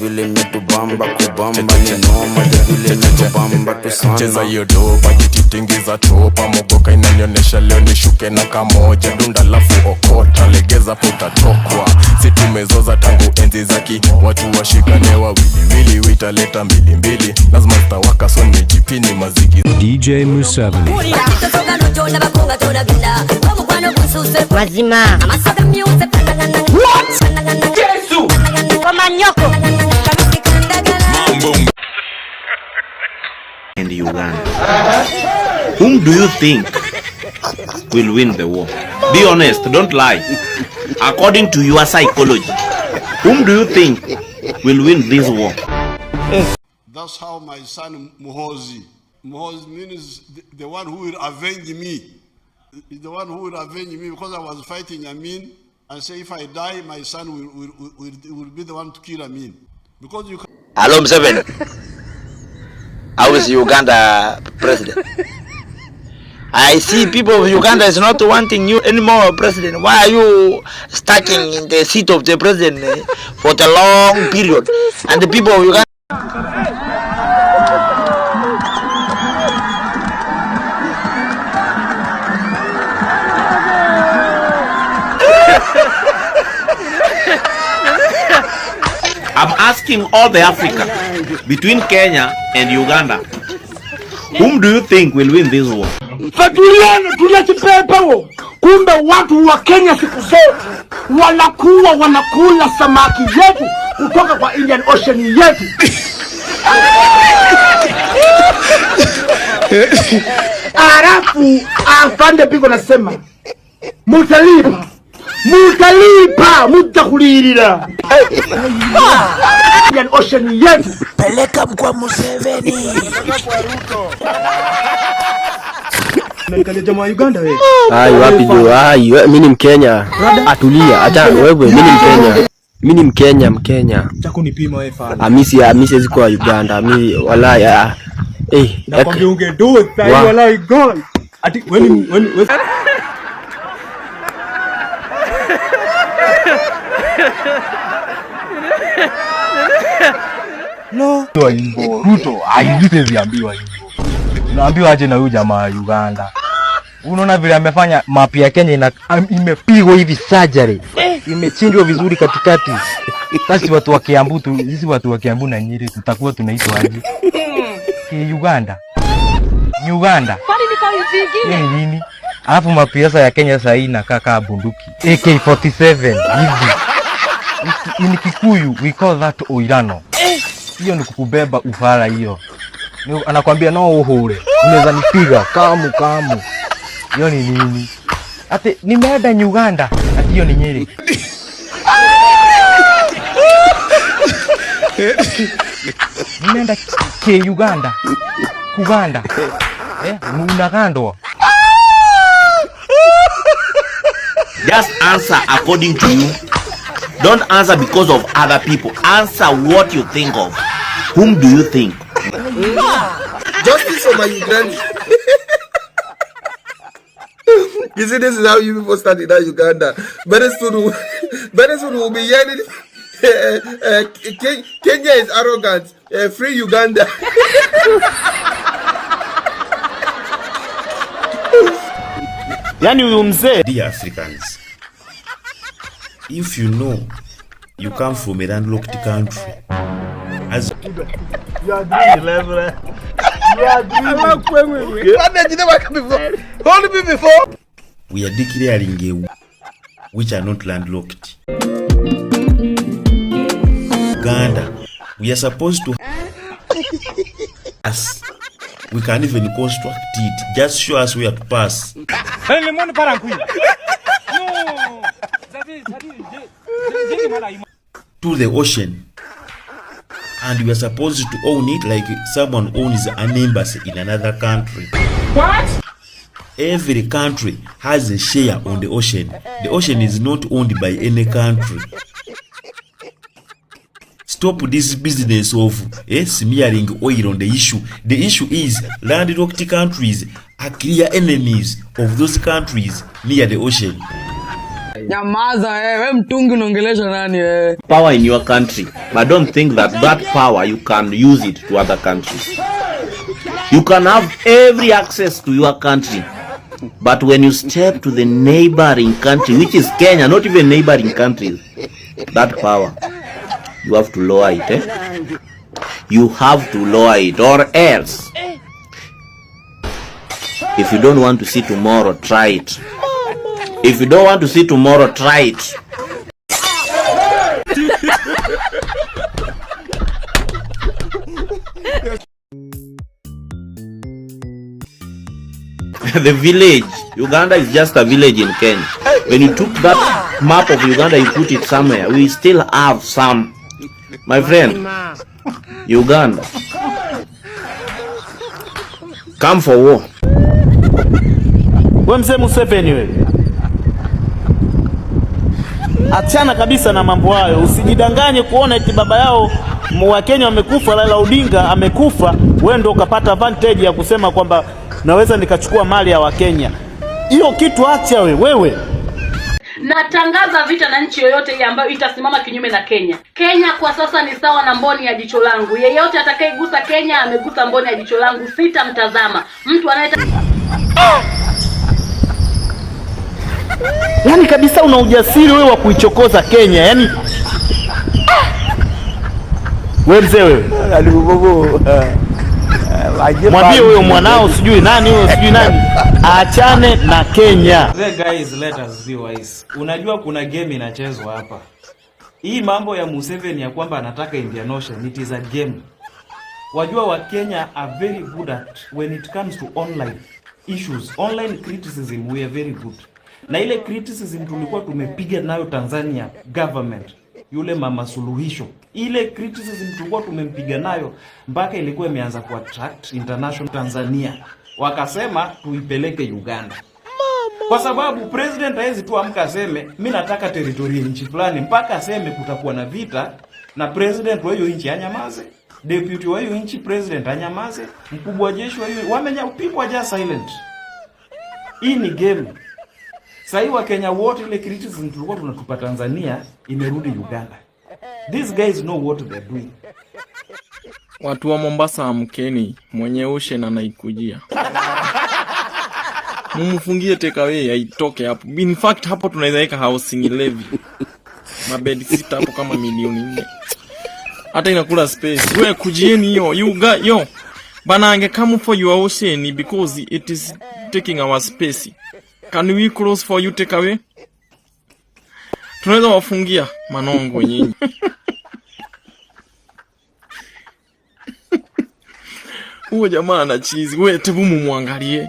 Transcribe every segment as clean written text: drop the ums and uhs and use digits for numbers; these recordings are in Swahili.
vile metubamba kubamba ni noma vile metubamba tusana. Cheza hiyo dopa kititingiza chopa mogoka inanionyesha leo nishuke na kamoja dunda lafu okota legeza putatokwa. Si tumezoza tangu enzi zaki watu washikane wawili witaleta mbili lazima zitawaka so nimejipini maziki. DJ Museveni Wazima Yesu Komanyoko and Uganda. Whom do you think will win the war? Be honest, don't lie. According to your psychology, whom do you think will win this war? That's how my son Muhozi means the one who will avenge me. Is the one who will avenge me because I was fighting Amin and say if I die, my son will be the one to kill Amin. Because you can. Hello, Museveni. How is Uganda president? I see people of Uganda is not wanting you anymore, president. Why are you stacking in the seat of the president for the long period? And the people of Uganda. I'm asking all the Africa between Kenya and Uganda, whom do you think will win this war? Fatuliana tunachipepewo. Kumbe watu wa Kenya siku zote wanakula samaki yetu kutoka kwa Indian Ocean yetu. Arafu afande piko nasema mutakulirira Indian Ocean yetu. Peleka mkwa Museveni. Nikalia jamaa Uganda wewe. Wapi jo? Mimi ni Mkenya. Atulia. Acha wewe, mimi ni Mkenya. Chako nipima wewe fala. Amisi ziko Uganda. Mimi wallahi nakwambia ungedo sai wallahi god. Ati wewe no Ruto haiziteziambiwa hivyo. Unaambiwa aje na huyu jamaa Uganda. Unaona vile amefanya map ya Kenya imepigwa hivi surgery. Imechinjwa vizuri katikati. Sisi watu wa Kiambu na Nyeri tutakuwa tunaitwa aje? Uganda. Kwani ni nini? Alafu map ya Kenya sasa inakaa kama bunduki. AK47 hivi. In Kikuyu we call that oirano. Hiyo ni kukubeba ufala hiyo. Anakuambia no uhure. Unaweza nipiga kamu. Hiyo ni nini? Ate nimeenda Uganda. Ati hiyo ni Nyeri. Nimeenda Uganda. Kuganda. Unagandwa. Just answer according to you. Don't answer because of other people. Answer what you think of. Whom do you think? Justice for my Uganda. You see, this is how you people stand in Uganda. Very soon we'll be yelling. Kenya is arrogant. Free Uganda. Yani huyu mzee. Dear Africans, if you know you come from a landlocked country, as you are doing level, Hold me before. We are declaring a which are not landlocked. Uganda, we are supposed to us. We can't even construct it. Just show us where to pass. To the ocean. And we are supposed to own it like someone owns an embassy in another country. What? Every country has a share on the ocean. The ocean is not owned by any country. Stop this business of smearing oil on the issue. The issue is landlocked countries are clear enemies of those countries near the ocean. Nyamaza wewe mtungi unaongelesha nani wewe? Power in your country, but don't think that power you can use it to other countries. You can have every access to your country, but when you step to the neighboring country, which is Kenya, not even neighboring countries, that power, you have to lower it. You have to lower it, or else, if you don't want to see tomorrow, try it. If you don't want to see tomorrow, try it. The village, Uganda is just a village in Kenya. When you took that map of Uganda, you put it somewhere, we still have some. My friend, Uganda, come for war. We mzee Museveni wewe, achana kabisa na mambo hayo. Usijidanganye kuona eti baba yao wa Kenya wamekufa, Raila Odinga amekufa, wewe ndio ukapata advantage ya kusema kwamba naweza nikachukua mali ya Wakenya. Hiyo kitu acha wewe. Natangaza vita na nchi yoyote ile ambayo itasimama kinyume na Kenya. Kenya kwa sasa ni sawa na mboni ya jicho langu. Yeyote atakayegusa Kenya amegusa mboni ya jicho langu, sitamtazama. Mtu anaita Yaani kabisa una ujasiri wewe wa kuichokoza Kenya. Yaani wewe mzee wewe. Mwambie huyo mwanao sijui nani huyo sijui nani aachane na Kenya. Guys, let us be wise. Unajua kuna game inachezwa hapa. Hii mambo ya Museveni ya kwamba anataka Indian Ocean, it is a game. Wajua wa Kenya are very good at when it comes to online issues, online criticism, we are very good. Na ile criticism tulikuwa tumepiga nayo Tanzania government, yule mama Suluhisho, ile criticism tulikuwa tumempiga nayo mpaka ilikuwa imeanza ku attract international Tanzania. Wakasema tuipeleke Uganda. Kwa sababu president haezi tu amka aseme mimi nataka territory nchi fulani, mpaka aseme kutakuwa na vita na president wa hiyo nchi anyamaze, deputy wa hiyo nchi president anyamaze, mkubwa wa jeshi wa hiyo wamenyapikwa just silent. Hii ni game. Sasa wa Kenya wote ile criticism tulikuwa tunatupa Tanzania imerudi Uganda. These guys know what they're doing. Watu wa Mombasa amkeni, mwenye ocean anaikujia. Mumfungie takeaway aitoke hapo. In fact hapo tunaweza weka housing levy. Mabed sita hapo kama milioni 4. Hata inakula space. Wewe kujieni hiyo. You got yo. Bana ange come for your ocean because it is taking our space. Can we close for you takeaway? Tunaweza wafungia manongo nyinyi. Huyo jamaa ana cheese. Wewe tebu muangalie.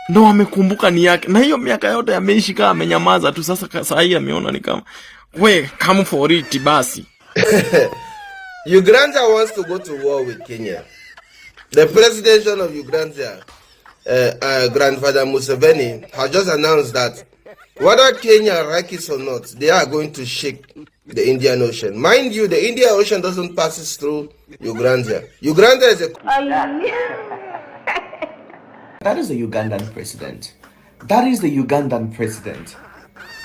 Ndo amekumbuka ni yake. Na hiyo miaka yote ameishi kama amenyamaza tu, sasa hii ameona ni kama we come for it basi. Uganda wants to go to war with Kenya. The president of Uganda, grandfather Museveni, has just announced that whether Kenya like it or not, they are going to shake the Indian Ocean. Mind you, the Indian Ocean doesn't pass through Uganda. Uganda is a... That is the Ugandan president. That is the Ugandan president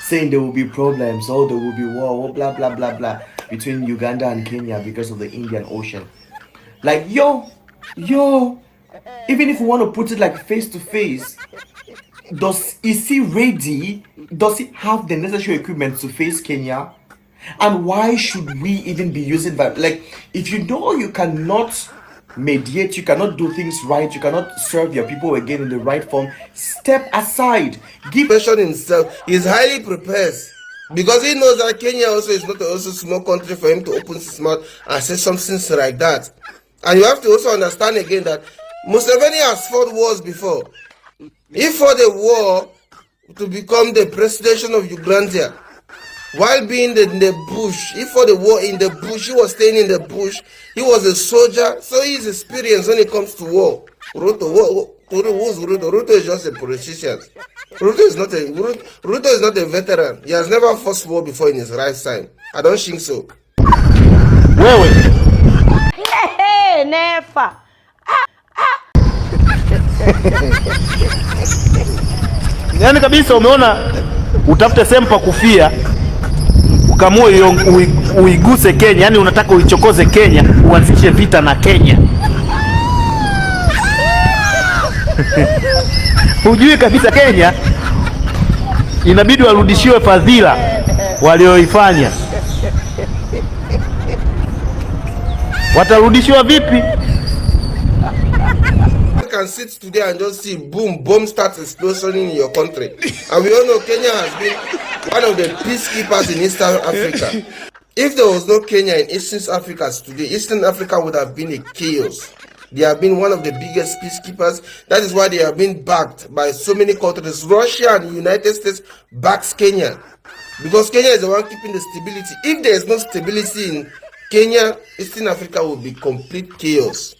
saying there will be problems, or there will be war, blah blah blah blah between Uganda and Kenya because of the Indian Ocean. Like yo, even if we want to put it like face to face, is he ready? Does he have the necessary equipment to face Kenya? And why should we even be using that? Like, if you know you cannot mediate, you cannot do things right, you cannot serve your people again in the right form, step aside. Give person himself is highly prepared, because he knows that Kenya also is not a small country for him to open his mouth and say something like that. And you have to also understand again that Museveni has fought wars before. He fought a war to become the president of Uganda. While being in the bush, he fought a war in the bush. He was staying in the bush. He was a soldier, so he's experienced when it comes to war. Ruto is just a politician. Ruto is not a veteran. He has never fought war before in his lifetime. I don't think so. Never. Yaani kabisa umeona utafute sehemu pa kufia, ukamue uiguse Kenya. Yani unataka uichokoze Kenya, uanzishe vita na Kenya. Hujui kabisa Kenya inabidi warudishiwe fadhila walioifanya. Watarudishiwa vipi? You can sit today and just see boom, bomb starts explosioning in your country. And we all know Kenya has been one of the peacekeepers in Eastern Africa. If there was no Kenya in Eastern Africa today, Eastern Africa would have been a chaos. They have been one of the biggest peacekeepers. That is why they have been backed by so many countries. Russia and the United States backs Kenya, because Kenya is the one keeping the stability. If there is no stability in Kenya, Eastern Africa will be complete chaos.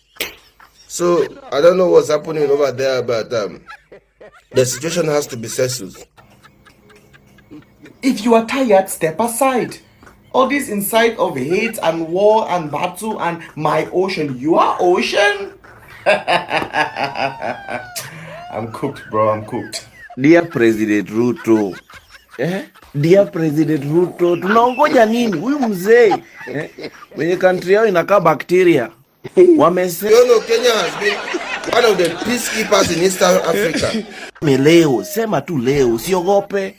So I don't know what's happening over there, but the situation has to be settled. If you are tired, step aside. All this inside of hate and war and battle and my ocean. You are ocean? I'm cooked, bro. I'm cooked. Dear President Ruto. Dear President Ruto, tunaongoja nini? Huyu mzee mwenye country yao inakaa bacteria. Wamesema you know Kenya has been one of the peacekeepers in Eastern Africa. Leo, sema tu leo, usiogope.